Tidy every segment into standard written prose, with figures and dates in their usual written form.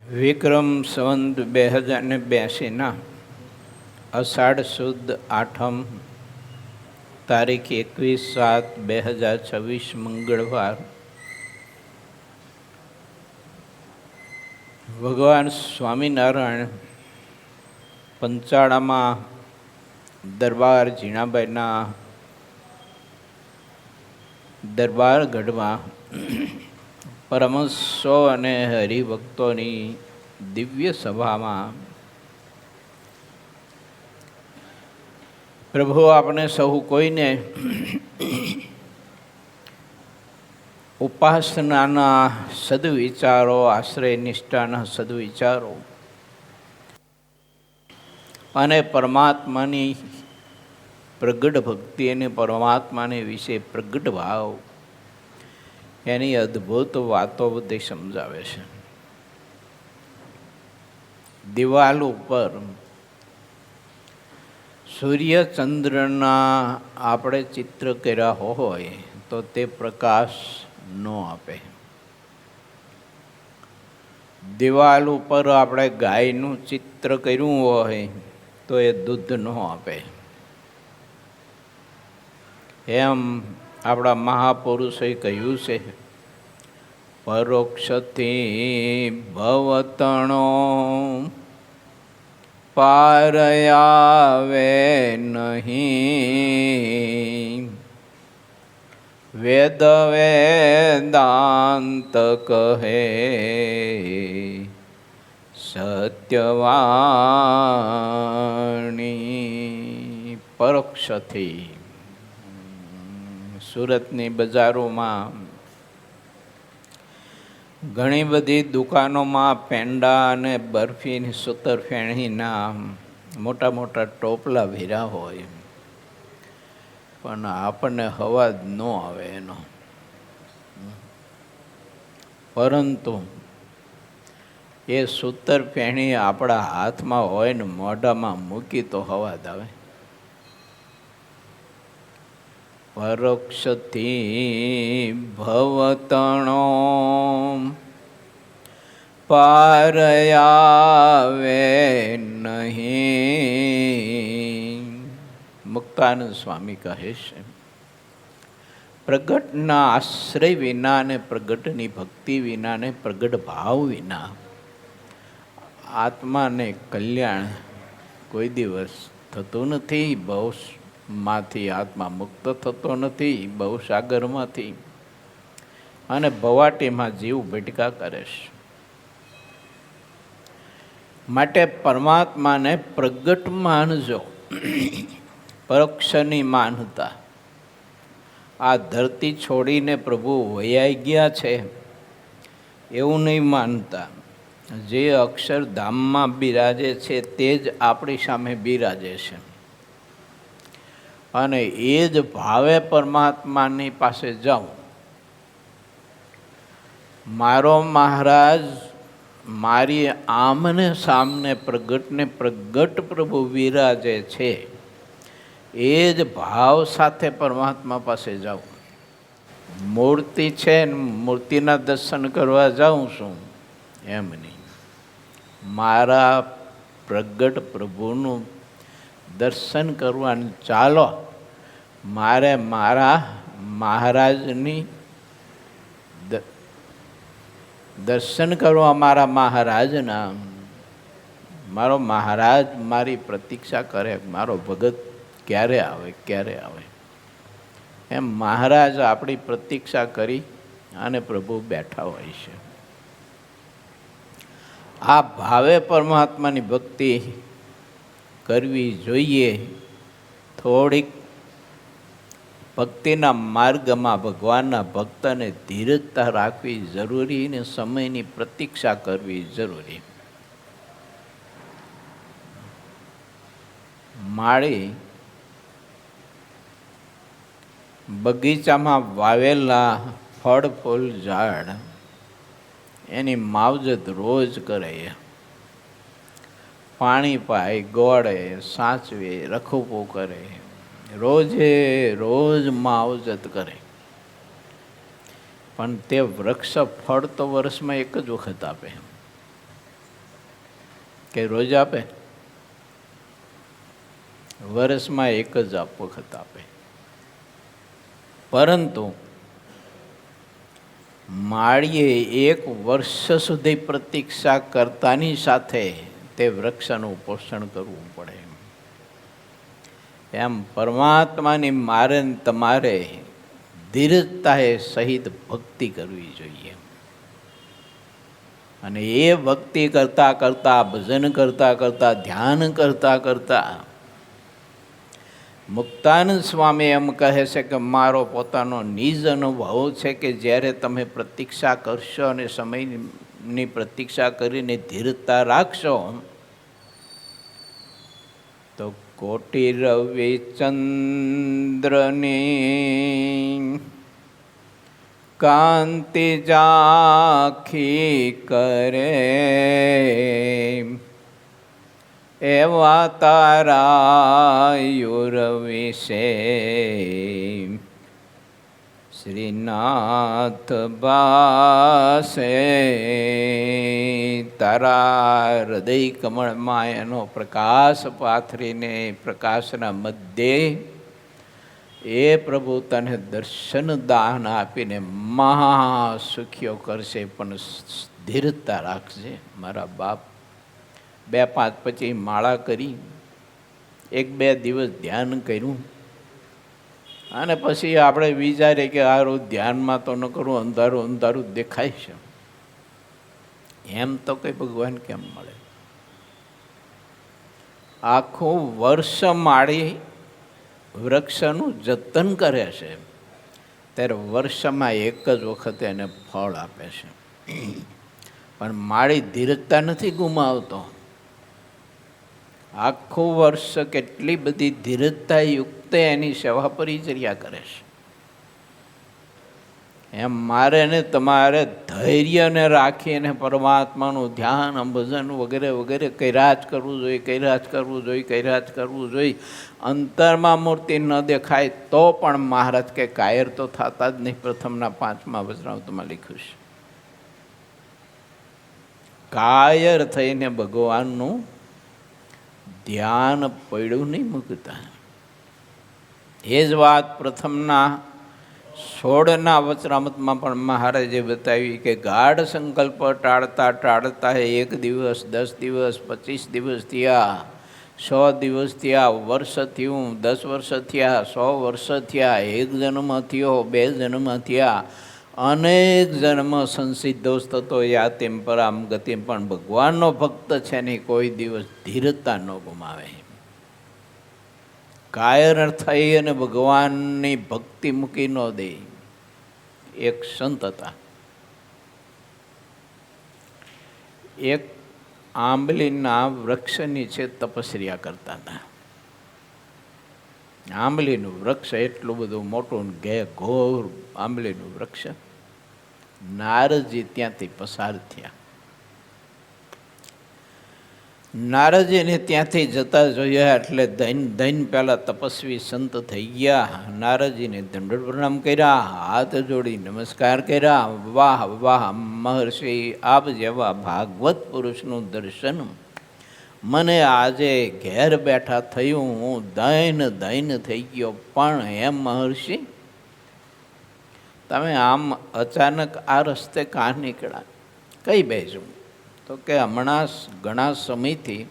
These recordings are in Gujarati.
વિક્રમ સંવત 2082 અષાઢ સુદ આઠમ તારીખ 21/7/2026 મંગળવાર ભગવાન સ્વામિનારાયણ પંચાળામાં દરબાર ઝીણાબાઈના દરબારગઢમાં પરમહંસો અને હરિભક્તોની દિવ્ય સભામાં પ્રભુ આપણે સહુ કોઈને ઉપાસનાના સદવિચારો, આશ્રય નિષ્ઠાના સદવિચારો અને પરમાત્માની પ્રગટ ભક્તિ અને પરમાત્માને વિશે પ્રગટ ભાવ એની અદ્ભુત વાતો બધી સમજાવે છે. દિવાલ ઉપર સૂર્યચંદ્રના આપણે ચિત્ર કર્યા હોય તો તે પ્રકાશ ન આપે. દિવાલ ઉપર આપણે ગાયનું ચિત્ર કર્યું હોય તો એ દૂધ ન આપે. એમ આપણા મહાપુરુષોએ કહ્યું છે, પરોક્ષથી ભવતણો પાર આવે નહીં, વેદ વેદાંત કહે સત્યવાણી. પરોક્ષથી સુરતની બજારોમાં ઘણી બધી દુકાનોમાં પેંડા અને બરફીની સૂતરફેણીના મોટા મોટા ટોપલા ભર્યા હોય, પણ આપણને અવાજ ન આવે એનો. પરંતુ એ સૂતરફેણી આપણા હાથમાં હોય ને મોઢામાં મૂકી તો અવાજ આવે. પરોક્ષથી ભવતણો પાર આવે નહીં. મુક્તાનંદ સ્વામી કહે છે, પ્રગટના આશ્રય વિના ને પ્રગટની ભક્તિ વિના ને પ્રગટ ભાવ વિના આત્માને કલ્યાણ કોઈ દિવસ થતું નથી. બહુ માંથી આત્મા મુક્ત થતો નથી, બહુ સાગરમાંથી, અને ભવાટીમાં જીવ ભટકા કરે છે. માટે પરમાત્માને પ્રગટ માનજો, પરોક્ષની માનતા. આ ધરતી છોડીને પ્રભુ વૈયા ગયા છે એવું નહીં માનતા. જે અક્ષરધામમાં બિરાજે છે તે જ આપણી સામે બિરાજે છે, અને એ જ ભાવે પરમાત્માની પાસે જાઉં. મારો મહારાજ મારી આમને સામને પ્રગટને પ્રગટ પ્રભુ વિરાજે છે, એ જ ભાવ સાથે પરમાત્મા પાસે જાઉં. મૂર્તિ છે ને મૂર્તિના દર્શન કરવા જાઉં છું એમ નહીં. મારા પ્રગટ પ્રભુનું દર્શન કરવાનું ચાલો. મારે મારા મહારાજની દર્શન કરવા, મારા મહારાજના. મારો મહારાજ મારી પ્રતીક્ષા કરે, મારો ભગત ક્યારે આવે ક્યારે આવે. એમ મહારાજ આપણી પ્રતીક્ષા કરી અને પ્રભુ બેઠા હોય છે. આ ભાવે પરમાત્માની ભક્તિ કરવી જોઈએ. થોડીક ભક્તિના માર્ગમાં ભગવાનના ભક્તને ધીરજતા રાખવી જરૂરી ને સમયની પ્રતીક્ષા કરવી જરૂરી. માળી બગીચામાં વાવેલા ફળ ફૂલ ઝાડ એની માવજત રોજ કરે, પાણી પાય, ગોળે, સાચવે, રખોપો કરે, રોજે રોજ માવજત કરે. પણ તે વૃક્ષ ફળ તો વર્ષમાં એક જ વખત આપે. કે રોજ આપે? વર્ષમાં એક જ વખત આપે. પરંતુ માળીએ 1 વર્ષ સુધી પ્રતીક્ષા કરતાની સાથે તે વૃક્ષનું પોષણ કરવું પડે. એમ પરમાત્માની મારે તમારે ધીરજતાએ સહિત ભક્તિ કરવી જોઈએ. અને એ ભક્તિ કરતાં કરતાં, ભજન કરતાં કરતાં, ધ્યાન કરતાં કરતાં મુક્તાનંદ સ્વામી એમ કહે છે કે મારો પોતાનો નિજ અનુભવ છે કે જ્યારે તમે પ્રતીક્ષા કરશો અને સમયની પ્રતીક્ષા કરીને ધીરજતા રાખશો તો કોટી રવિ ચંદ્રની કાંતિ ઝાંખી કરે એવા તારા યુર વિશે શ્રીનાથ બાસે. તારા હૃદય કમળમાં એનો પ્રકાશ પાથરીને પ્રકાશના મધ્યે એ પ્રભુ તને દર્શન દાન આપીને મહાસુખ્યો કરશે. પણ સ્થિરતા રાખજે મારા બાપ. 2-5 પછી માળા કરી, 1-2 દિવસ ધ્યાન કર્યું અને પછી આપણે વિચારીએ કે આ રોજ ધ્યાનમાં તો ન કરું, અંધારું અંધારું દેખાય છે. એમ તો કંઈ ભગવાન કેમ મળે? આખું વર્ષ માળી વૃક્ષનું જતન કરે છે, ત્યારે વર્ષમાં એક જ વખત એને ફળ આપે છે. પણ માળી ધીરજતા નથી ગુમાવતો. આખું વર્ષ કેટલી બધી ધીરજતા યુક્ત એની સેવા પરિચર્યા કરે છે. એમ મારે ને તમારે ધૈર્યને રાખીને પરમાત્માનું ધ્યાન, ભજન વગેરે વગેરે કર્યા જ કરવું જોઈએ, કર્યા જ કરવું જોઈએ, કર્યા જ કરવું જોઈએ. અંતરમાં મૂર્તિ ન દેખાય તો પણ મહારાજ કે કાયર તો થતા જ નહીં. પ્રથમના 5મા વચનામૃતમાં લખ્યું છે, કાયર થઈને ભગવાનનું ધ્યાન પડ્યું નહીં મૂકતા. એ જ વાત પ્રથમના 16ના વચનામૃતમાં પણ મહારાજે બતાવી કે ગાઢ સંકલ્પ ટાળતા ટાળતા 1 દિવસ, 10 દિવસ, 25 દિવસ થયા, 100 દિવસ થયા, વર્ષ થયું, 10 વર્ષ થયા, 100 વર્ષ થયા, 1 જન્મ થયો, 2 જન્મ થયા, અનેક જન્મ સંસિદ્ધો થતો યાતિમ પરામ ગતિ. પણ ભગવાનનો ભક્ત છે ને કોઈ દિવસ ધીરજતા ન ગુમાવે. કાયર થઈ અને ભગવાનની ભક્તિ મૂકી ન દે. એક સંત હતા, એક આંબલીના વૃક્ષની છે તપસ્યા કરતા હતા. આંબલીનું વૃક્ષ એટલું બધું મોટું, ઘોર આંબલીનું વૃક્ષ. નારદજી ત્યાંથી પસાર થયા. નારદજીને ત્યાંથી જતા જોયા એટલે દૈન પહેલાં તપસ્વી સંત થઈ ગયા. નારદજીને દંડવત પ્રણામ કર્યા, હાથ જોડી નમસ્કાર કર્યા. વાહ વાહ મહર્ષિ, આપ જેવા ભાગવત પુરુષનું દર્શન મને આજે ઘેર બેઠા થયું. હું દૈન થઈ ગયો. પણ એમ મહર્ષિ, તમે આમ અચાનક આ રસ્તે કાં નીકળ્યા? કઈ બેસું? તો કે હમણાં ઘણા સમયથી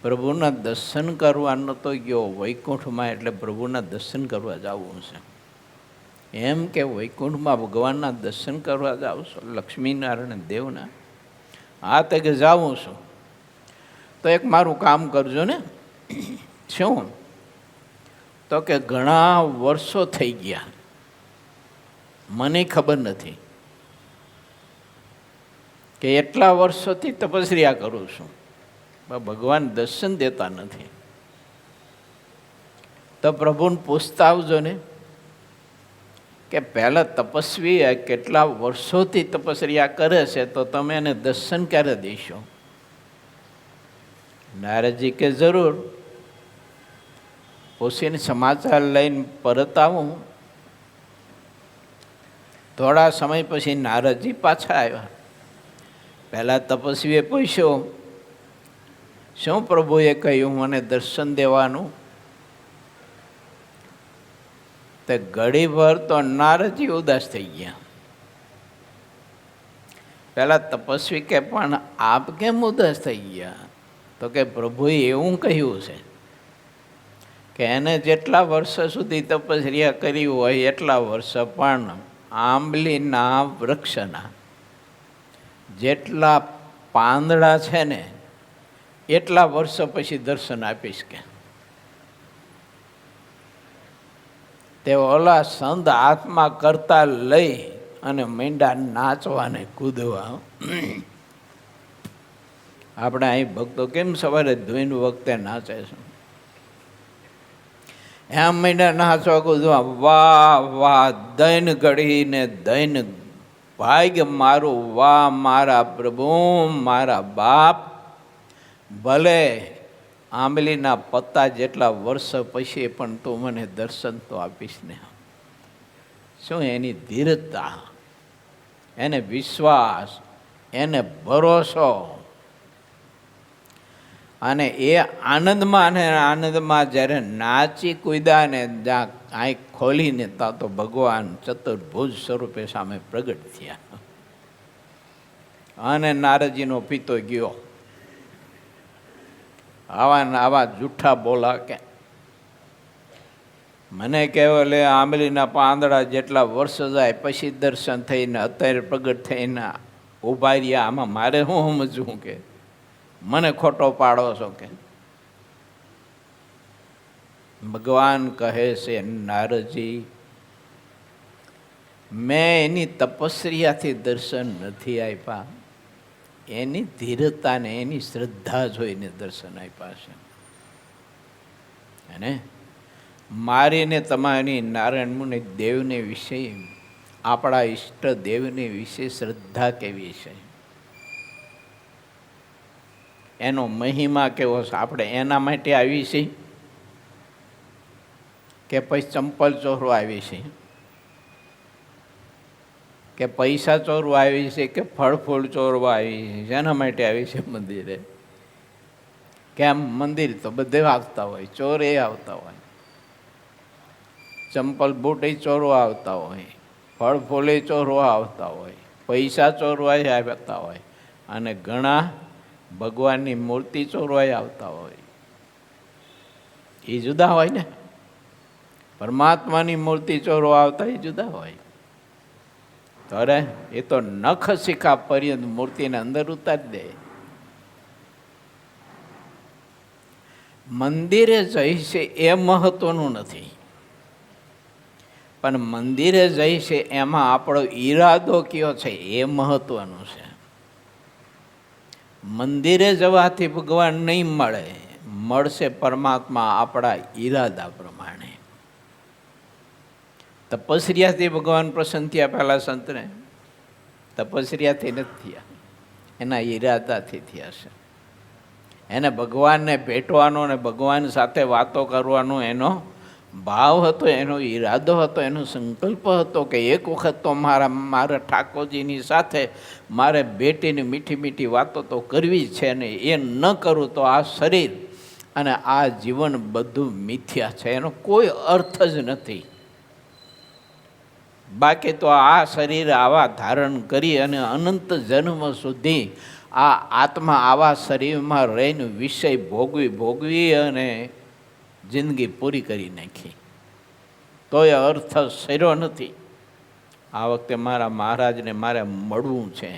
પ્રભુના દર્શન કરવાનો તો ગયો વૈકુંઠમાં, એટલે પ્રભુના દર્શન કરવા જવું છે. એમ કે વૈકુંઠમાં ભગવાનના દર્શન કરવા જાઉં છો? લક્ષ્મીનારાયણ દેવના? હા, તો કે જાઉં છું. તો એક મારું કામ કરજો ને. શું? તો કે ઘણા વર્ષો થઈ ગયા, મને ખબર નથી કે એટલા વર્ષોથી તપસ્યા કરું છું, ભગવાન દર્શન દેતા નથી. તો પ્રભુને પૂછતા આવજો ને કે પહેલાં તપસ્વી કેટલા વર્ષોથી તપસ્યા કરે છે, તો તમે એને દર્શન ક્યારે દેશો? નારદજી કે જરૂર. પૂછીને સમાચાર લઈને પરત આવું. થોડા સમય પછી નારદજી પાછા આવ્યા. પહેલાં તપસ્વીએ પૂછ્યો શું પ્રભુએ કહ્યું મને દર્શન દેવાનું? તે ઘડીભર તો નારદજી ઉદાસ થઈ ગયા. પેલા તપસ્વી કે પણ આપ કેમ ઉદાસ થઈ ગયા? તો કે પ્રભુએ એવું કહ્યું છે કે એને જેટલા વર્ષ સુધી તપસ્યા કરી હોય એટલા વર્ષ પણ આંબલીના વૃક્ષના જેટલા પાંદડા છે ને એટલા વર્ષ પછી દર્શન આપીશ કે. તે ઓલા સંત હાથમાં કરતા લઈ અને મીંડા નાચવા ને કૂદવા. આપણે અહીં ભક્તો કેમ સવારે ધોઈને વખતે નાચે છે, એમ મીંડા નાચવા કૂદવા, વાહ વાહ દૈન ઘડીને દૈન ભાગ્ય મારું, વાહ મારા પ્રભુ મારા બાપ, ભલે આંબલીના પત્તા જેટલા વર્ષ પછી પણ તું મને દર્શન તો આપીશ ને. શું એની ધીરજતા, એને વિશ્વાસ, એને ભરોસો, અને એ આનંદમાં ને આનંદમાં જ્યારે નાચી કૂદ્યા ને જ્યાં આંખ ખોલીને ત્યાં તો ભગવાન ચતુર્ભુજ સ્વરૂપે સામે પ્રગટ થયા. અને નારદજીનો પિતો ગયો. આવા જૂઠા બોલા કે મને કેવલે આંબલીના પાંદડા જેટલા વર્ષ જાય પછી દર્શન થઈને અત્યારે પ્રગટ થઈને ઉભા રહ્યા, આમાં મારે શું સમજવું કે મને ખોટો પાડો છો કે? ભગવાન કહે છે નારદજી, મેં એની તપસ્યાથી દર્શન નથી આપ્યા, એની ધીરતાને એની શ્રદ્ધા જોઈને દર્શન આપ્યા છે. અને મારીને તમારી નારાયણ મુનિ દેવને વિશે, આપણા ઈષ્ટ દેવને વિશે શ્રદ્ધા કેવી છે, એનો મહિમા કેવો છે, આપણે એના માટે આવી છે કે પછી ચંપલ ચોરવા આવી છે, કે પૈસા ચોરવા આવી છે, કે ફળ ફૂલ ચોરવા આવી છે? જેના માટે આવી છે મંદિરે? કેમ મંદિર તો બધે આવતા હોય, ચોર એ આવતા હોય, ચંપલ બૂટ એ ચોરવા આવતા હોય, ફળ ફૂલ એ ચોરવા આવતા હોય, પૈસા ચોરવા આવતા હોય, અને ઘણા ભગવાનની મૂર્તિ ચોરવા આવતા હોય. એ જુદા હોય ને, પરમાત્માની મૂર્તિ ચોરવા આવતા એ જુદા હોય. અરે એ તો નખ શિખા પર્યંત મૂર્તિને અંદર ઉતારી દે. મંદિરે જઈ છે એ મહત્વનું નથી, પણ મંદિરે જઈ છે એમાં આપણો ઈરાદો કયો છે એ મહત્વનું છે. મંદિરે જવાથી ભગવાન નહીં મળે, મળશે પરમાત્મા આપણા ઈરાદા પ્રમાણે. તપસ્યાથી ભગવાન પ્રસન્ન થયા પહેલા સંતને? તપસ્યાથી નથી થયા, એના ઈરાદાથી થયા છે. એને ભગવાનને ભેટવાનો અને ભગવાન સાથે વાતો કરવાનો એનો ભાવ હતો, એનો ઈરાદો હતો, એનો સંકલ્પ હતો કે એક વખત તો મારા ઠાકોરજીની સાથે મારે બેટીની મીઠી મીઠી વાતો તો કરવી છે, ને એ ન કરું તો આ શરીર અને આ જીવન બધું મિથ્યા છે, એનો કોઈ અર્થ જ નથી. બાકી તો આ શરીર આવા ધારણ કરી અને અનંત જન્મ સુધી આ આત્મા આવા શરીરમાં રહીને વિષય ભોગવી અને જિંદગી પૂરી કરી નાખી, તોય અર્થ સર્યો નથી. આ વખતે મારા મહારાજને મારે મળવું છે,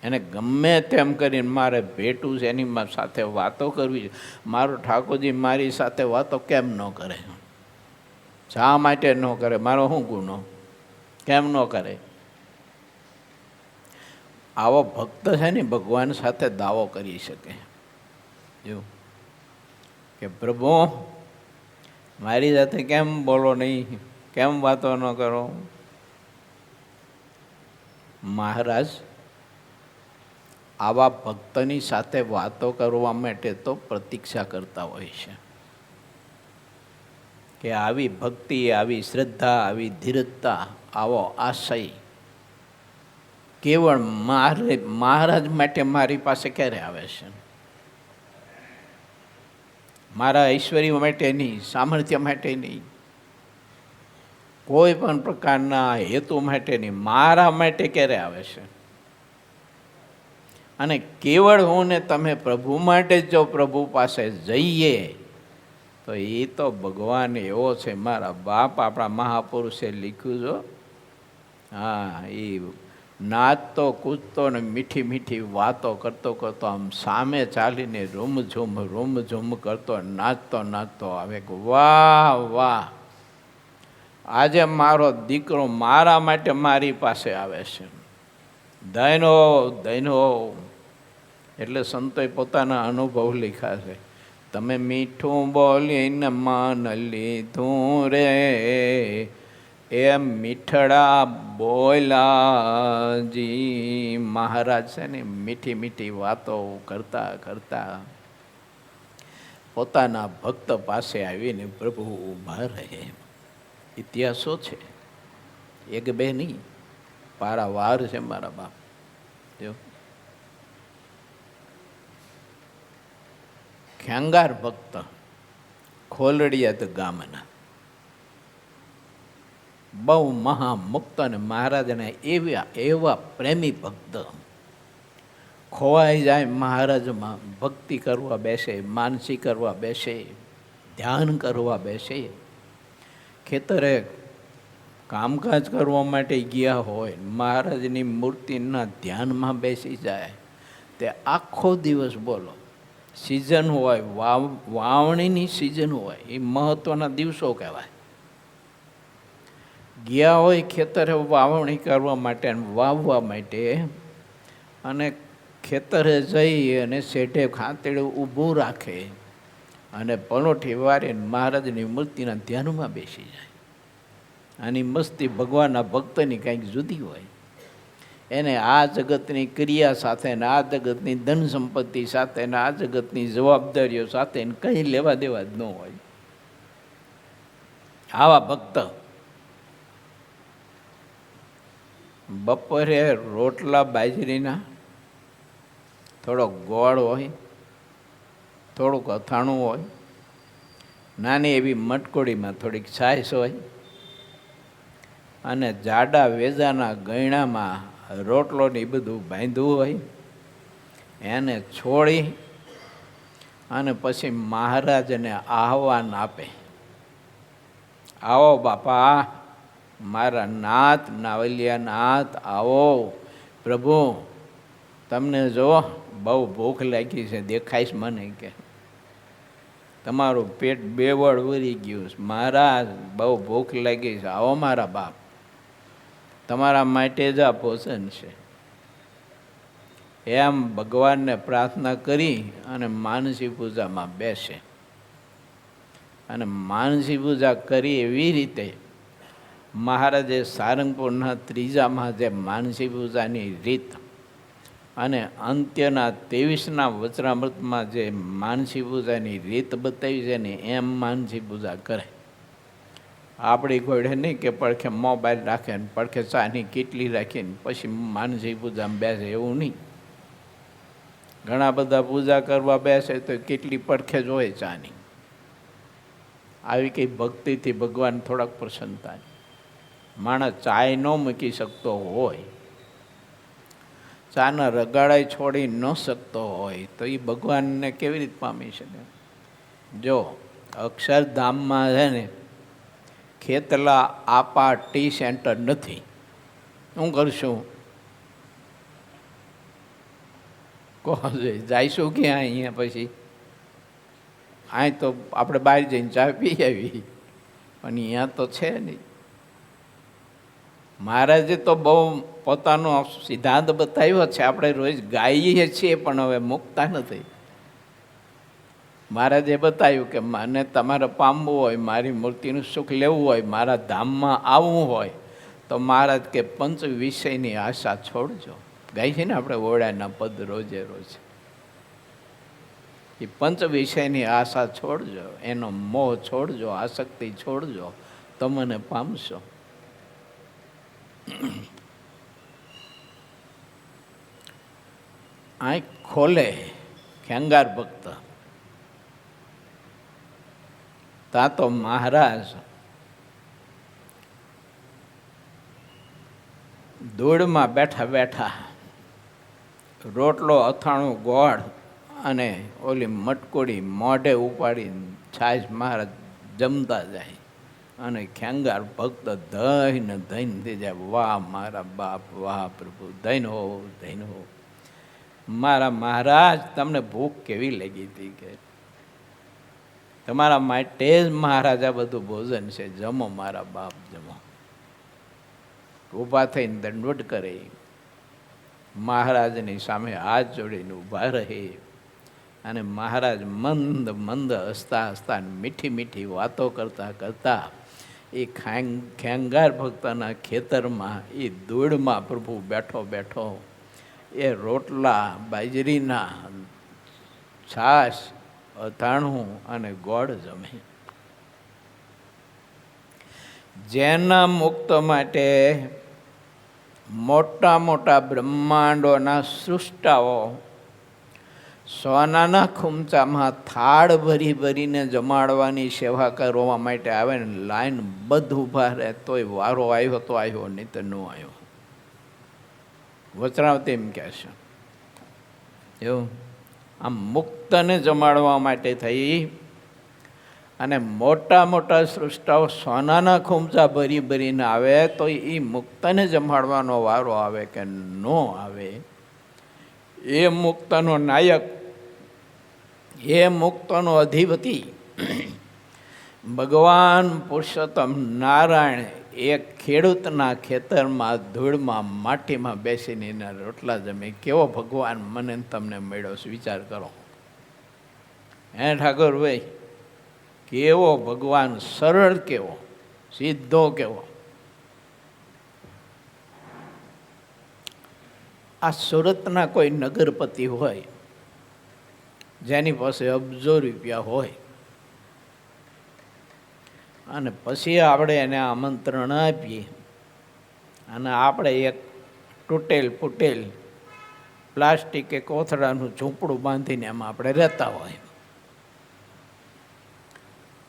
એને ગમે તેમ કરીને મારે ભેટવું છે, એની સાથે વાતો કરવી છે. મારો ઠાકોરજી મારી સાથે વાતો કેમ ન કરે? શા માટે ન કરે? મારો શું ગુનો? કેમ ન કરે? આવો ભક્ત છે ને ભગવાન સાથે દાવો કરી શકે, જો કે પ્રભુ મારી સાથે કેમ બોલો નહીં, કેમ વાતો ન કરો? મહારાજ આવા ભક્તની સાથે વાતો કરવા માટે તો પ્રતીક્ષા કરતા હોય છે કે આવી ભક્તિ, આવી શ્રદ્ધા, આવી ધીરજતા, આવો આશય કેવળ મહારાજ માટે મારી પાસે ક્યારે આવે છે? મારા ઐશ્વર્ય માટે નહીં, સામર્થ્ય માટે નહીં, કોઈ પણ પ્રકારના હેતુ માટે નહીં, મારા માટે ક્યારે આવે છે? અને કેવળ હું ને તમે પ્રભુ માટે જ જો પ્રભુ પાસે જઈએ તો એ તો ભગવાન એવો છે. મારા બાપ આપણા મહાપુરુષે લખ્યું જો, હા, એ નાચતો કૂદતો ને મીઠી મીઠી વાતો કરતો કરતો આમ સામે ચાલીને રૂમઝૂમ કરતો નાચતો નાચતો આવે કે વાહ વાહ, આજે મારો દીકરો મારા માટે મારી પાસે આવે છે, ધૈનો ધૈનો. એટલે સંતોએ પોતાના અનુભવ લખ્યા છે. તમે મીઠું બોલીને માન લીધું રે, એમ મીઠડા બોલાજી. મહારાજ છે ને મીઠી મીઠી વાતો કરતા કરતા પોતાના ભક્ત પાસે આવીને પ્રભુ ઊભા રહે. ઇતિહાસો છે, એક બે નહીં, પારાવાર છે મારા બાપ. જો ખેંગાર ભક્ત, ખોલડિયાત ગામના બહુ મહામુક્ત અને મહારાજના એવા પ્રેમી ભક્ત. ખોવાઈ જાય મહારાજમાં, ભક્તિ કરવા બેસે, માનસી કરવા બેસે, ધ્યાન કરવા બેસે. ખેતરે કામકાજ કરવા માટે ગયા હોય, મહારાજની મૂર્તિના ધ્યાનમાં બેસી જાય, તે આખો દિવસ બોલો. સિઝન હોય, વાવણીની સિઝન હોય, એ મહત્ત્વના દિવસો કહેવાય. ગયા હોય ખેતરે વાવણી કરવા માટે, વાવવા માટે, અને ખેતરે જઈ અને શેઢે ખાતેડું ઊભું રાખે અને પલોઠી વારે મહારાજની મૂર્તિના ધ્યાનમાં બેસી જાય. આની મસ્તી ભગવાનના ભક્તની કંઈક જુદી હોય. એને આ જગતની ક્રિયા સાથે ને આ જગતની ધન સંપત્તિ સાથે ને આ જગતની જવાબદારીઓ સાથે કંઈ લેવા દેવા જ ન હોય. આવા ભક્ત બપોરે રોટલા બાજરીના, થોડોક ગોળ હોય, થોડુંક અથાણું હોય, નાની એવી મટકોડીમાં થોડીક છાશ હોય, અને જાડા વેજાના ગયણામાં રોટલો ને બધું બાંધ્યું હોય, એને છોડી અને પછી મહારાજને આહવાન આપે. આવો બાપા, મારા નાથ, નાવલિયા નાથ, આવો પ્રભુ, તમને જો બહુ ભૂખ લાગી છે, દેખાઈશ મને કે તમારું પેટ બેવડ ઉરી ગયું છે, મહારાજ બહુ ભૂખ લાગી છે, આવો મારા બાપ, તમારા માટે જ આ ભોજન છે. એમ ભગવાનને પ્રાર્થના કરી અને માનસી પૂજામાં બેસે. અને માનસી પૂજા કરી એવી રીતે મહારાજે સારંગપુરના ત્રીજામાં જે માનસી પૂજાની રીત અને અંત્યના 23ના વચનામૃતમાં જે માનસી પૂજાની રીત બતાવી છે ને, એમ માનસી પૂજા કરે. આપણી ઘોડે નહીં કે પડખે મોબાઈલ રાખે ને પડખે ચાની કીટલી રાખીને પછી માનસી પૂજામાં બેસે, એવું નહીં. ઘણા બધા પૂજા કરવા બેસે તો કેટલી પડખે જ હોય ચાની. આવી કંઈ ભક્તિથી ભગવાન થોડાક પ્રસન્ન થાય. માણસ ચાય ન મૂકી શકતો હોય, ચાના રગાડાઈ છોડી ન શકતો હોય, તો એ ભગવાનને કેવી રીતે પામી શકે? જો અક્ષરધામમાં છે ને ખેતલા આપા ટી સેન્ટર નથી. શું કરશું? કહો જઈશું ક્યાં? અહીંયા પછી અહીં તો આપણે બહાર જઈને ચા પી આવી, પણ અહીંયા તો છે નહીં. મહારાજે તો બહુ પોતાનો સિદ્ધાંત બતાવ્યો છે, આપણે રોજ ગાઈએ છીએ પણ હવે મૂકતા નથી. મહારાજે બતાવ્યું કે મને તમારે પામવું હોય, મારી મૂર્તિનું સુખ લેવું હોય, મારા ધામમાં આવવું હોય, તો મહારાજ કે પંચ વિષયની આશા છોડજો. ગાય છે ને આપણે ઓળાના પદ રોજે રોજ. એ પંચ વિષયની આશા છોડજો, એનો મોહ છોડજો, આસક્તિ છોડજો, તો મને પામશો. આંખ ખોલે ખેંગાર ભક્ત, ત્યાં તો મહારાજ ધૂળમાં બેઠા બેઠા રોટલો, અથાણું, ગોળ અને ઓલી મટકોડી મોઢે ઉપાડી છાશ મહારાજ જમતા જાય અને ખેંગાર ભક્ત ધઈને થઈ જાય, વાહ મારા બાપ, વાહ પ્રભુ, ધૈન હો, ધૈન હો. મારા મહારાજ, તમને ભૂખ કેવી લાગી હતી કે તમારા માટે જ મહારાજ આ બધું ભોજન છે, જમો મારા બાપ, જમો. ઊભા થઈને દંડવટ કરે, મહારાજની સામે હાથ જોડીને ઊભા રહે અને મહારાજ મંદ મંદ હસતા હસતા મીઠી મીઠી વાતો કરતા કરતા એ ખેંગાર ભક્તના ખેતરમાં એ ધૂળમાં પ્રભુ બેઠો બેઠો એ રોટલા, બાજરીના, છાશ, અથાણું અને ગોળ જમે. જેના મુક્ત માટે મોટા મોટા બ્રહ્માંડોના સૃષ્ટાઓ સોનાના ખૂમચામાં થાળ ભરી ભરીને જમાડવાની સેવા કરવા માટે આવે ને લાઈન બધ ઊભા રહે તોય વારો આવ્યો તો આવ્યો, નહીં તો ન આવ્યો. વચરાવતી એમ કહે છે એવું આમ મુક્તને જમાડવા માટે થઈ અને મોટા મોટા સૃષ્ટાઓ સોનાના ખૂમચા ભરી ભરીને આવે તો એ મુક્તને જમાડવાનો વારો આવે કે ન આવે, એ મુક્તનો નાયક, એ મુક્તનો અધિપતિ ભગવાન પુરુષોત્તમ નારાયણ એક ખેડૂતના ખેતરમાં ધૂળમાં માટીમાં બેસીને એના રોટલા જમે. કેવો ભગવાન મને તમને મળ્યો છે, વિચાર કરો. હે ઠાકોરભાઈ, કેવો ભગવાન, સરળ કેવો, સીધો કેવો. આ સુરતના કોઈ નગરપતિ હોય જેની પાસે અબજો રૂપિયા હોય અને પછી આપણે એને આમંત્રણ આપીએ અને આપણે એક તૂટેલ ફૂટેલ પ્લાસ્ટિક કે કોથળાનું ઝૂંપડું બાંધીને એમાં આપણે રહેતા હોય,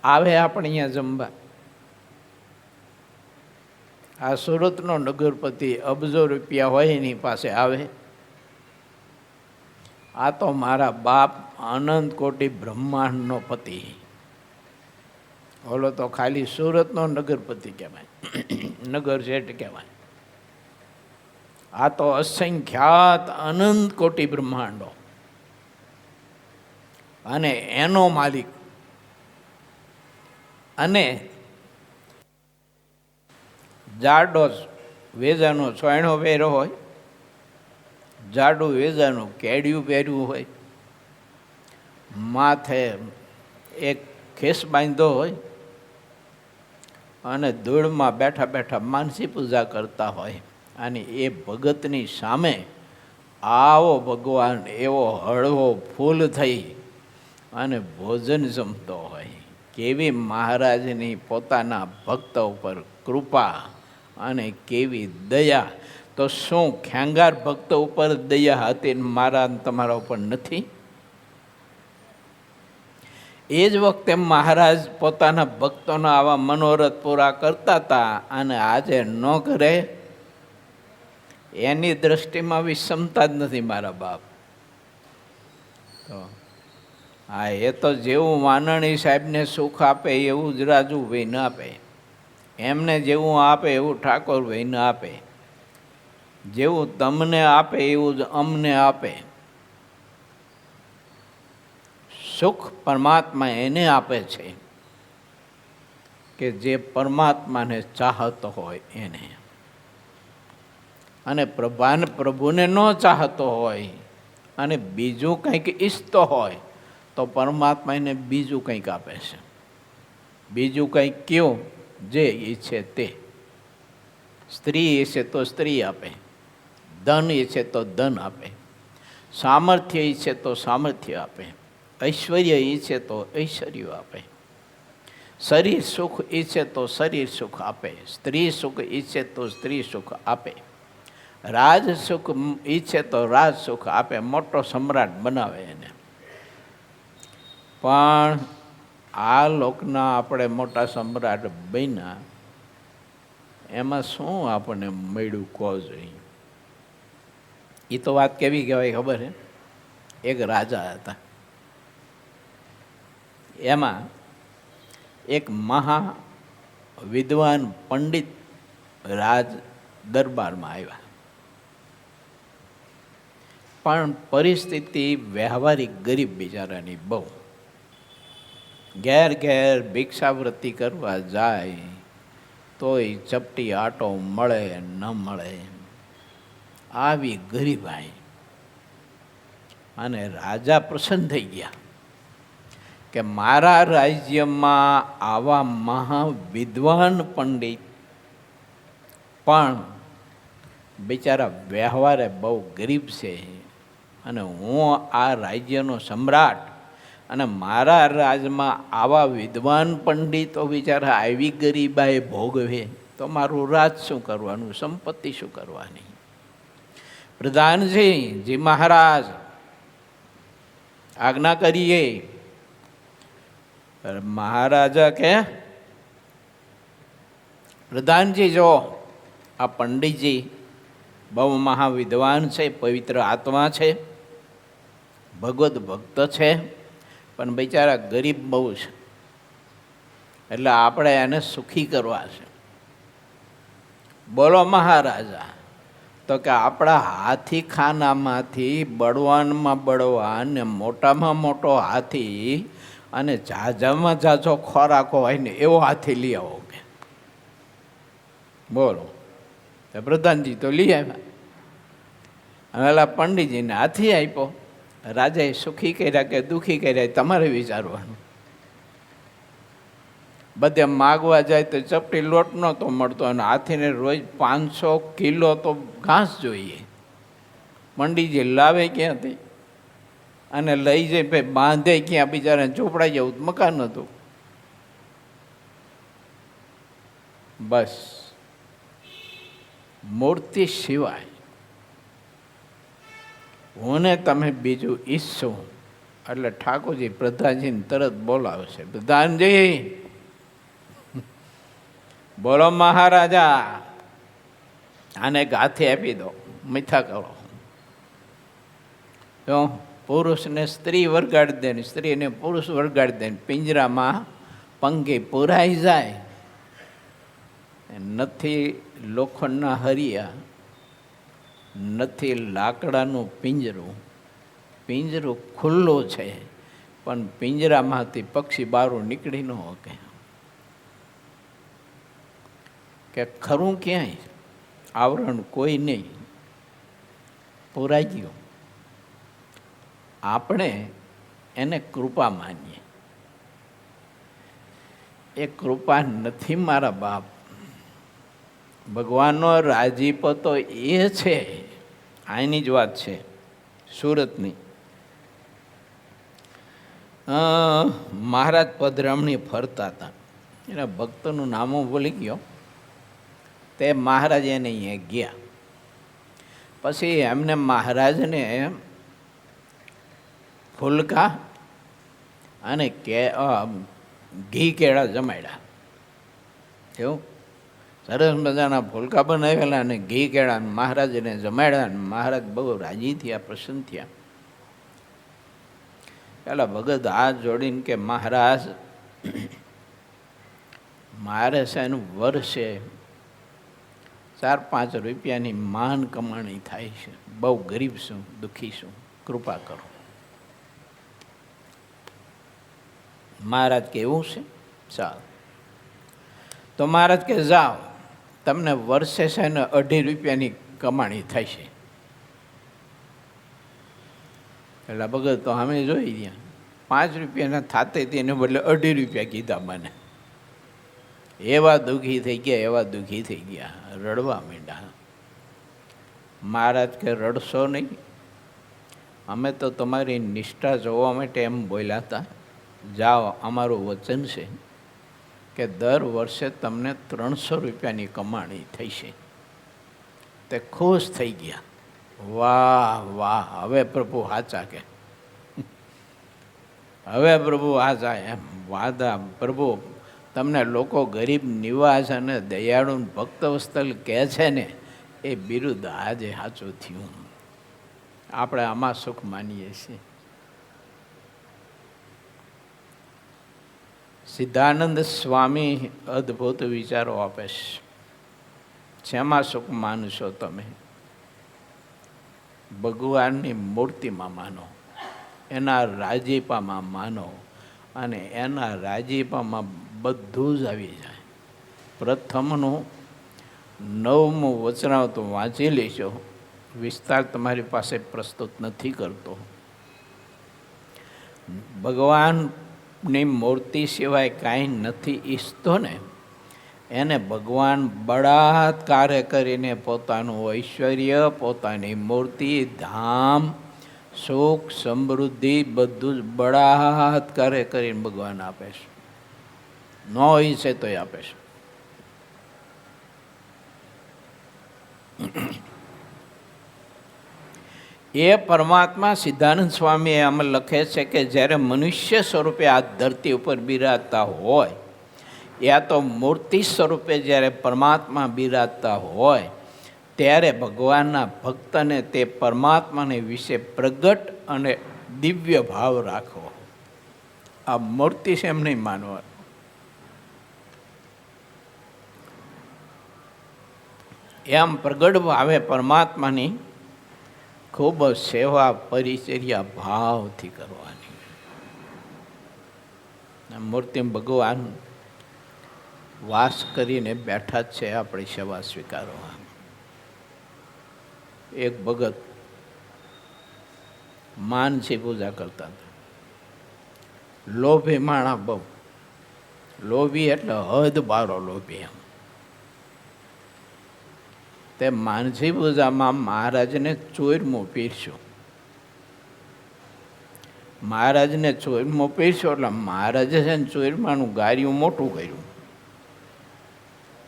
આવે આપણે અહીંયા જમવા. આ સુરતનો નગરપતિ અબજો રૂપિયા હોય એની પાસે આવે. આ તો મારા બાપ અનંત કોટી બ્રહ્માંડનો પતિ. ઓલો તો ખાલી સુરતનો નગરપતિ કહેવાય, નગર શેઠ કહેવાય. આ તો અસંખ્યાત અનંત કોટી બ્રહ્માંડો અને એનો માલિક. અને જાડો વેજાનો સોયણો પહેર્યો હોય, જાડું વેજાનું કેડિયું પહેર્યું હોય, માથે એક ખેસ બાંધ્યો હોય અને ધૂળમાં બેઠા બેઠા માનસી પૂજા કરતા હોય અને એ ભગતની સામે આવો ભગવાન એવો હળવો ફૂલ થઈ અને ભોજન જમતો હોય. કેવી મહારાજની પોતાના ભક્ત ઉપર કૃપા અને કેવી દયા. તો શું ખેંગાર ભક્ત ઉપર દયા હતી મારા તમારા ઉપર નથી? એ જ વખતે મહારાજ પોતાના ભક્તોના આવા મનોરથ પૂરા કરતા હતા અને આજે ન કરે એની દ્રષ્ટિમાં વિષમતા જ નથી મારા બાપ. તો હા, એ તો જેવું વાનણી સાહેબને સુખ આપે એવું જ રાજુભાઈ ન આપે, એમને જેવું આપે એવું ઠાકોરભાઈ ન આપે, જેવું તમને આપે એવું જ અમને આપે. સુખ પરમાત્મા એને આપે છે કે જે પરમાત્માને ચાહતો હોય એને, અને પ્રભુને ન ચાહતો હોય અને બીજું કંઈક ઈચ્છતો હોય તો પરમાત્મા એને બીજું કંઈક આપે છે. બીજું કંઈક કયું? જે ઈચ્છે તે. સ્ત્રી ઈચ્છે તો સ્ત્રી આપે, ધન ઈચ્છે તો ધન આપે, સામર્થ્ય ઈચ્છે તો સામર્થ્ય આપે, ઐશ્વર્ય ઈચ્છે તો ઐશ્વર્ય આપે, શરીર સુખ ઈચ્છે તો શરીર સુખ આપે, સ્ત્રી સુખ ઈચ્છે તો સ્ત્રી સુખ આપે, રાજ સુખ ઈચ્છે તો રાજ સુખ આપે. મોટો સમ્રાટ બનાવે એને. પણ આ લોકના આપણે મોટા સમ્રાટ બન્યા, એમાં શું આપણને મળ્યું કહો જોઈએ? એ તો વાત કેવી કહેવાય ખબર છે? એક રાજા હતા, એમાં એક મહા વિદ્વાન પંડિત રાજ દરબારમાં આવ્યા, પણ પરિસ્થિતિ વ્યવહારિક ગરીબ બિચારાની બહુ. ઘેર ઘેર ભિક્ષાવૃત્તિ કરવા જાય તોય ચપટી આટો મળે ન મળે, આવી ગરીબાઈ. અને રાજા પ્રસન્ન થઈ ગયા કે મારા રાજ્યમાં આવા મહાવિદ્વાન પંડિત પણ બિચારા વ્યવહારે બહુ ગરીબ છે, અને હું આ રાજ્યનો સમ્રાટ, અને મારા રાજમાં આવા વિદ્વાન પંડિતો બિચારા આવી ગરીબાઈ ભોગવે તો મારું રાજ શું કરવાનું, સંપત્તિ શું કરવાની? પ્રધાનજી, જી મહારાજ આજ્ઞા કરીએ. મહારાજા કે પ્રધાનજી જો આ પંડિતજી બહુ મહાવિદ્વાન છે, પવિત્ર આત્મા છે, ભગવદ ભક્ત છે, પણ બિચારા ગરીબ બહુ છે, એટલે આપણે એને સુખી કરવા છે. બોલો મહારાજા. તો કે આપણા હાથી ખાનામાંથી બળવાનમાં બળવાન ને મોટામાં મોટો હાથી અને ઝાઝામાં ઝાઝો ખોરાકો હોય ને એવો હાથી લઈ આવો કે. બોલો. તો પ્રધાનજી તો લઈ આવ્યા. હવે પંડિતજીને હાથી આપ્યો. રાજાએ સુખી કર્યા કે દુઃખી કર્યા તમારે વિચારવાનું. બધે માગવા જાય તો ચપટી લોટ નહોતો મળતો, અને હાથીને રોજ 500 કિલો તો ઘાસ જોઈએ. પંડિતજી લાવે ક્યાંથી અને લઈ જાય ભાઈ બાંધે ક્યાં? બિચારાને ચોપડાઈ જવું મકાન હતું. બસ મૂર્તિ સિવાય હું ને તમે બીજું ઈચ્છું એટલે ઠાકોરજી પ્રધાનજીને તરત બોલાવશે. પ્રધાનજી બોલો મહારાજા, આને ગાથી આપી દો, મીઠા કરો. તો પુરુષને સ્ત્રી વરગાડી દે ને સ્ત્રીને પુરુષ વરગાડી દે, પિંજરામાં પંખી પુરાઈ જાય. નથી લોખંડના હરિયા, નથી લાકડાનું પિંજરું. પિંજરું ખુલ્લું છે પણ પિંજરામાંથી પક્ષી બહાર નીકળી ન શકે. કે ખરું ક્યાંય આવરણ કોઈ નહીં, પુરાઈ ગયું. આપણે એને કૃપા માનીએ. એ કૃપા નથી મારા બાપ. ભગવાનનો રાજીપો તો એ છે. આની જ વાત છે સુરતની. મહારાજ પધરામણી ફરતા હતા, એના ભક્તનું નામ હું ભૂલી ગયો. તે મહારાજ એને અહીંયા ગયા. પછી એમને મહારાજને ફુલકા અને ઘી કેળા જમાડ્યા. એવું સરસ મજાના ફુલકા બનાવેલા અને ઘી કેળા મહારાજને જમાડ્યા. અને મહારાજ બહુ રાજી થયા, પ્રસન્ન થયા. પેલા ભગત હાથ જોડીને કે મહારાજ, મારે છે એનું વર્ષે 4-5 રૂપિયાની માન કમાણી થાય છે. બહુ ગરીબ છું, દુઃખી છું, કૃપા કરો. મહારાજ કે એવું છે, ચાલ. તો મહારાજ કે જાઓ, તમને વર્ષે છે ને 2.5 રૂપિયાની કમાણી થાય છે. એટલે ભગત તો અમે જોઈ ગયા, 5 રૂપિયાના થાતે તેને બદલે 2.5 રૂપિયા કીધા મને. એવા દુઃખી થઈ ગયા, એવા દુઃખી થઈ ગયા, રડવા માંડ્યા. મહારાજ કે રડશો નહીં, અમે તો તમારી નિષ્ઠા જોવા માટે એમ બોલ્યા હતા. જાઓ, અમારું વચન છે કે દર વર્ષે તમને 300 રૂપિયાની કમાણી થઈ છે. તે ખુશ થઈ ગયા. વાહ વાહ, હવે પ્રભુ સાચા કે હવે પ્રભુ આ જાય એમ વાદા પ્રભુ તમને લોકો ગરીબ નિવાસ અને દયાળુ ભક્ત વસ્તલ કહે છે ને, એ બિરુદ આજે સાચું થયું. આપણે આમાં સુખ માનીએ છીએ. સિદ્ધાનંદ સ્વામી અદ્ભુત વિચારો આપે છે. શેમાં સુખ માનશો તમે? ભગવાનની મૂર્તિમાં માનો, એના રાજીપામાં માનો, અને એના રાજીપામાં બધું જ આવી જાય. પ્રથમનું 9મું વચનાવત વાંચી લેશો. વિસ્તાર તમારી પાસે પ્રસ્તુત નથી કરતો. ભગવાનની મૂર્તિ સિવાય કાંઈ નથી ઈચ્છતો ને, એને ભગવાન બળાત્કારે કરીને પોતાનું ઐશ્વર્ય, પોતાની મૂર્તિ, ધામ, સુખ, સમૃદ્ધિ બધું જ બળાત્કારે કરીને ભગવાન આપે છે. ન ઈચ્છે તોય આપે છે. એ પરમાત્મા સિદ્ધાનંદ સ્વામી આમાં લખે છે કે જ્યારે મનુષ્ય સ્વરૂપે આ ધરતી ઉપર બિરાજતા હોય, યા તો મૂર્તિ સ્વરૂપે જ્યારે પરમાત્મા બિરાજતા હોય, ત્યારે ભગવાનના ભક્તને તે પરમાત્માને વિશે પ્રગટ અને દિવ્ય ભાવ રાખવો. આ મૂર્તિ છે એમ નહીં માનવા. એમ પ્રગટ ભાવે પરમાત્માની ખૂબ સેવા પરિચર્યા ભાવથી કરવાની. મૂર્તિ ભગવાન વાસ કરીને બેઠા જ છે આપણી સેવા સ્વીકારવા. એક ભગત માનસી પૂજા કરતા હતા. લોભી માણા બહુ લોભી, એટલે હદ બારો લોભી. એમ તે માનસી પૂજામાં મહારાજને ચોરમું પીરસ્યું. મહારાજને ચોરમું પીરસ્યો એટલે મહારાજે છે ને ચોરમાનું ગાર્યું મોટું કર્યું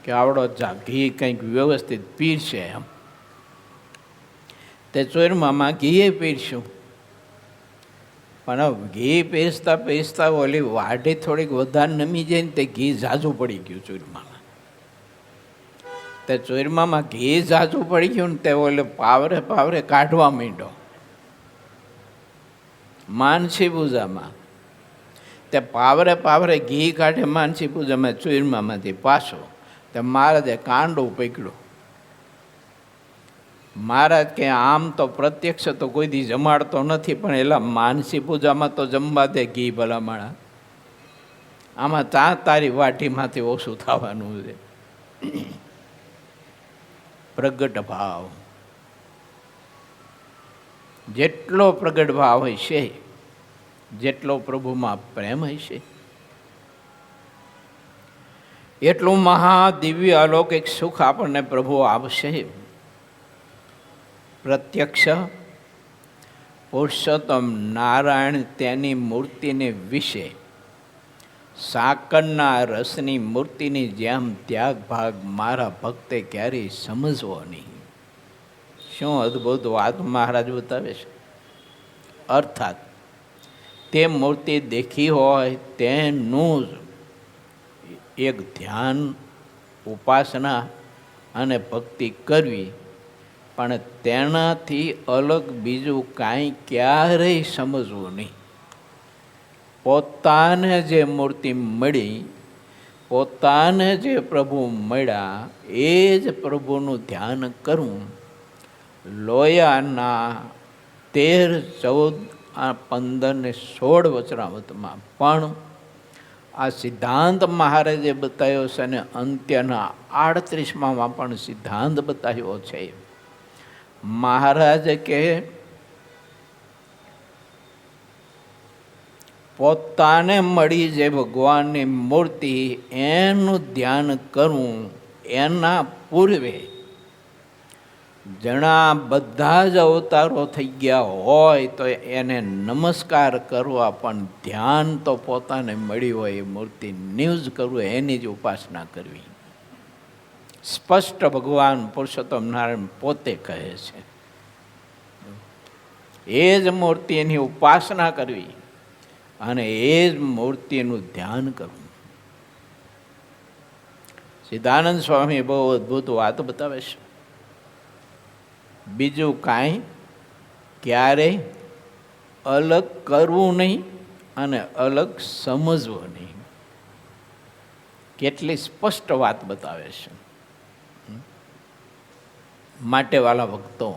કે આવડો ઘી કંઈક વ્યવસ્થિત પીરશે એમ. તે ચોરમામાં ઘીએ પીરસ્યું, પણ ઘી પીરસતા પીરસતા ઓલી વાઢી થોડીક વધારે નમી જાય ને તે ઘી ઝાઝું પડી ગયું ચોરમામાં. તે ચોરમામાં ઘી ઝાઝું પડી ગયું ને તે ઓલે પાવરે પાવરે કાઢવા માંડ્યો. માનસી પૂજામાં તે પાવરે પાવરે ઘી કાઢે માનસી પૂજામાં ચોરમામાંથી પાછો. તે મહારાજે કાંડું પકડ્યું. મહારાજ કે આમ તો પ્રત્યક્ષ તો કોઈ દી જમાડતો નથી, પણ એલા માનસી પૂજામાં તો જમવા દે ઘી ભલામણા. આમાં તારી વાટીમાંથી ઓછું થવાનું છે. પ્રગટ ભાવ, જેટલો પ્રગટ ભાવ હોય છે, જેટલો પ્રભુમાં પ્રેમ હોય છે, એટલું મહાદિવ્ય અલૌકિક સુખ આપણને પ્રભુ આપશે. પ્રત્યક્ષ પુરુષોત્તમ નારાયણ તેની મૂર્તિને વિશે સાકરના રસની મૂર્તિની જેમ ત્યાગ ભાગ મારા ભક્તે ક્યારેય સમજવો નહીં. શું અદ્ભુત વાત મહારાજ બતાવે છે. અર્થાત તે મૂર્તિ દેખી હોય તેનું જ એક ધ્યાન, ઉપાસના અને ભક્તિ કરવી, પણ તેનાથી અલગ બીજું કાંઈ ક્યારેય સમજવું નહીં. પોતાને જે મૂર્તિ મળી, પોતાને જે પ્રભુ મળ્યા, એ જ પ્રભુનું ધ્યાન કરવું. લોયાના 13, 14, 15 ને 16 વચનામૃતમાં પણ આ સિદ્ધાંત મહારાજે બતાવ્યો છે, અને અંત્યના 38માં પણ સિદ્ધાંત બતાવ્યો છે. મહારાજ કે પોતાને મળી જે ભગવાનની મૂર્તિ એનું ધ્યાન કરવું. એના પૂર્વે જણા બધા જ અવતારો થઈ ગયા હોય તો એને નમસ્કાર કરવા, પણ ધ્યાન તો પોતાને મળી હોય એ મૂર્તિનું જ કરવું, એની જ ઉપાસના કરવી. સ્પષ્ટ ભગવાન પુરુષોત્તમ નારાયણ પોતે કહે છે. એ જ મૂર્તિ એની ઉપાસના કરવી. અને એ જ મૂર્તિનું ધ્યાન કરવું. સિદ્ધાનંદ સ્વામી બહુ અદ્ભુત વાત બતાવે છે. બીજું કાંઈ ક્યારેય અલગ કરવું નહીં અને અલગ સમજવું નહીં. કેટલી સ્પષ્ટ વાત બતાવે છે. માટે વાલા ભક્તો,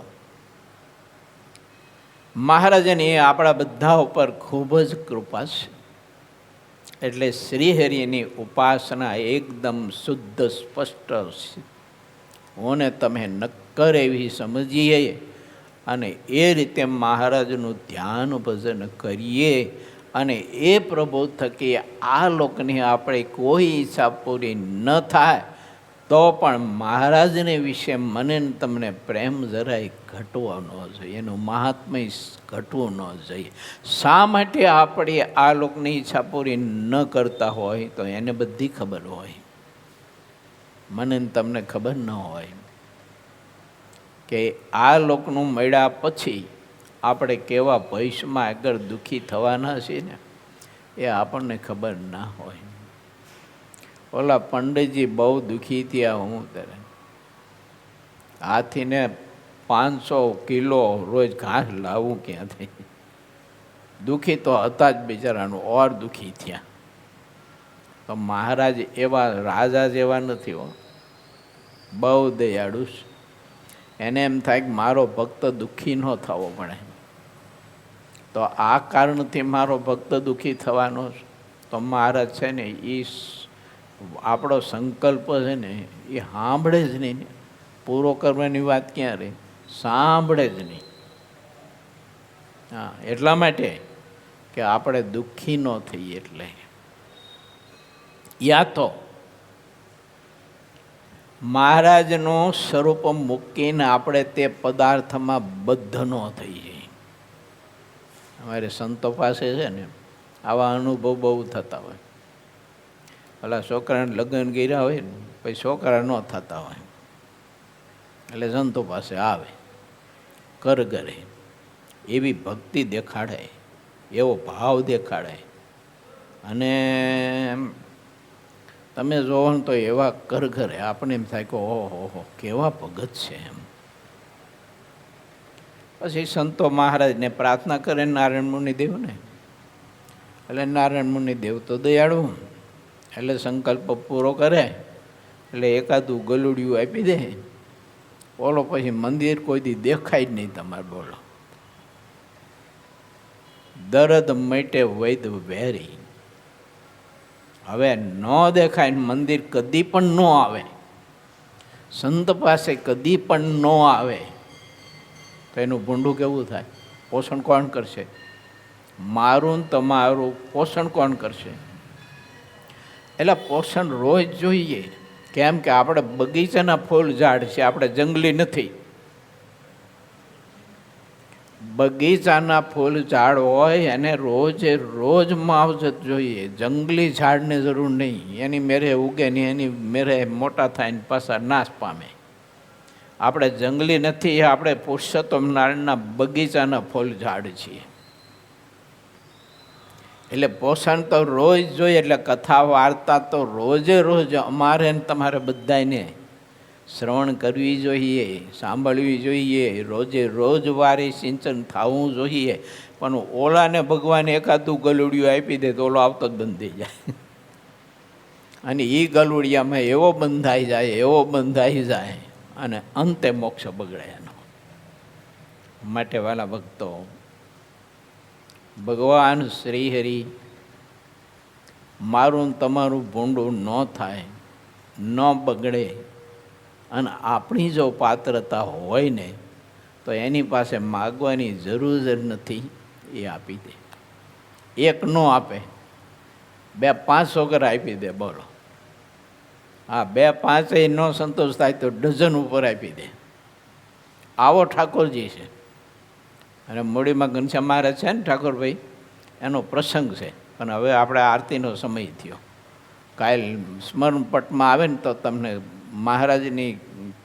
મહારાજની આપણા બધા ઉપર ખૂબ જ કૃપા છે. એટલે શ્રીહરિની ઉપાસના એકદમ શુદ્ધ સ્પષ્ટ છે. હું ને તમે નક્કર એવી સમજીએ અને એ રીતે મહારાજનું ધ્યાન ભજન કરીએ અને એ પ્રભુ થકી આ લોકની આપણે કોઈ ઈચ્છા પૂરી ન થાય તો પણ મહારાજને વિશે મને તમને પ્રેમ જરાય ઘટવો ન જોઈએ, એનું મહાત્મ્ય ઘટવું ન જોઈએ. શા માટે આપણે આ લોકની ઈચ્છા પૂરી ન કરતા હોય તો એને બધી ખબર હોય, મને તમને ખબર ન હોય કે આ લોકનું મળ્યા પછી આપણે કેવા ભવિષ્યમાં આગળ દુઃખી થવાના છીએ ને એ આપણને ખબર ના હોય. ઓલા પંડિતજી બહુ દુઃખી થયા. હું ત્યારે હાથીને 500 કિલો રોજ ઘાસ લાવવું ક્યાંથી? દુઃખી તો હતા જ બિચારાનું, ઓર દુઃખી થયા. તો મહારાજ એવા રાજા જેવા નથી હો, બહુ દયાળુ. એને એમ થાય કે મારો ભક્ત દુઃખી ન થવો પડે, તો આ કારણથી મારો ભક્ત દુઃખી થવાનો. તો મહારાજ છે ને એ આપણો સંકલ્પ છે ને એ સાંભળે જ નહીં. પૂરો કરવાની વાત ક્યાં રહી? સાંભળે જ નહીં. હા, એટલા માટે કે આપણે દુઃખી ન થઈએ. એટલે યા તો મહારાજનું સ્વરૂપ મૂકીને આપણે તે પદાર્થમાં બદ્ધ ન થઈએ. અમારે સંતો પાસે છે ને આવા અનુભવ બહુ થતા હોય. પેલા છોકરાને લગ્ન કર્યા હોય ને પછી છોકરા ન થતા હોય એટલે સંતો પાસે આવે, કર કરે, એવી ભક્તિ દેખાડે, એવો ભાવ દેખાડે. અને તમે જોવો ને તો એવા કર કરે, આપણે એમ થાય કે ઓહો કેવા ભગત છે એમ. પછી સંતો મહારાજને પ્રાર્થના કરે નારાયણ મુનિદેવને. એટલે નારાયણ મુનિદેવ તો દયાળુ, એટલે સંકલ્પ પૂરો કરે એટલે એકાદું ગલુડિયું આપી દે. બોલો પછી મંદિર કોઈ દી દેખાય જ નહીં તમારે. બોલો, દરદ મટે વૈદ વેરી. હવે ન દેખાય મંદિર કદી પણ ન આવે, સંત પાસે કદી પણ ન આવે તો એનું ભૂંડું કેવું થાય? પોષણ કોણ કરશે? મારું તમારું પોષણ કોણ કરશે? એટલે પોષણ રોજ જોઈએ. કેમ કે આપણે બગીચાના ફૂલ ઝાડ છે, આપણે જંગલી નથી. બગીચાના ફૂલ ઝાડ હોય એને રોજે રોજ માવજત જોઈએ. જંગલી ઝાડને જરૂર નહીં, એની મેરે ઉગે નહીં, એની મેરે મોટા થાય ને પાછા નાશ પામે. આપણે જંગલી નથી, આપણે પુરુષોત્તમ નારાયણના બગીચાના ફૂલ ઝાડ છીએ. એટલે પોષણ તો રોજ જોઈએ. એટલે કથા વાર્તા તો રોજે રોજ અમારે તમારે બધાને શ્રવણ કરવી જોઈએ, સાંભળવી જોઈએ, રોજે રોજ વારે સિંચન થવું જોઈએ. પણ ઓલાને ભગવાન એકાદું ગલુડિયું આપી દે તો ઓલો આવતો જ બંધ થઈ જાય. અને એ ગલુડિયામાં એવો બંધાઈ જાય, એવો બંધાઈ જાય અને અંતે મોક્ષ બગડે એનો. માટે વાલા ભક્તો, ભગવાન શ્રીહરિ મારું તમારું ભૂંડું ન થાય, ન બગડે અને આપણી જો પાત્રતા હોય ને તો એની પાસે માગવાની જરૂર જ નથી, એ આપી દે. એક નો આપે, 2-5 છોકરા આપી દે. બોલો, હા, 2-5 નો સંતોષ થાય તો ડઝન ઉપર આપી દે. આવો ઠાકોરજી છે. અને મૂડીમાં ઘનશ્યામ મહારાજ છે ને ઠાકોરભાઈ, એનો પ્રસંગ છે. પણ હવે આપણે આરતીનો સમય થયો. કાલ સ્મરણ પટમાં આવે ને તો તમને મહારાજની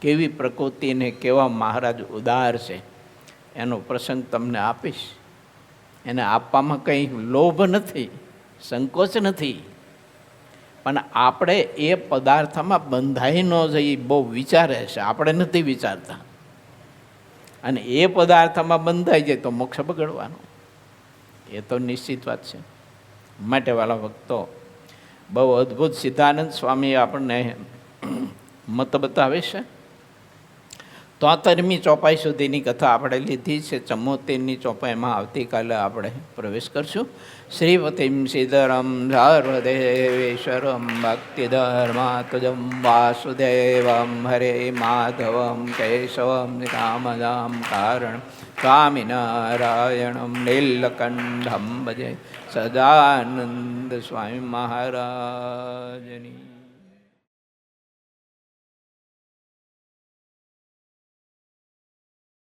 કેવી પ્રકૃતિ ને કેવા મહારાજ ઉદાર છે એનો પ્રસંગ તમને આપીશ. એને આપવામાં કંઈ લોભ નથી, સંકોચ નથી, પણ આપણે એ પદાર્થમાં બંધાઈ ન જઈ બહુ વિચારે છે, આપણે નથી વિચારતા. અને એ પદાર્થમાં બંધાઈ જાય તો મોક્ષ બગડવાનો, એ તો નિશ્ચિત વાત છે. માટે વાલા ભક્તો, બહુ અદ્ભુત સિદ્ધાનંદ સ્વામી આપણને મત બતાવે છે. 73મી ચોપાઈ સુધીની કથા આપણે લીધી છે. 74ની ચોપાઈમાં આવતીકાલે આપણે પ્રવેશ કરશું. શ્રીપતિમ શ્રીધરમ સર્વદેવેશ્વરમ ભક્તિધર્માત્મજમ વાસુદેવમ હરે માધવમ કેશવમ કામદામ કારણ સ્વામિનારાયણમ નીલકંઠમ ભજે સદાનંદ સ્વામી મહારાજની.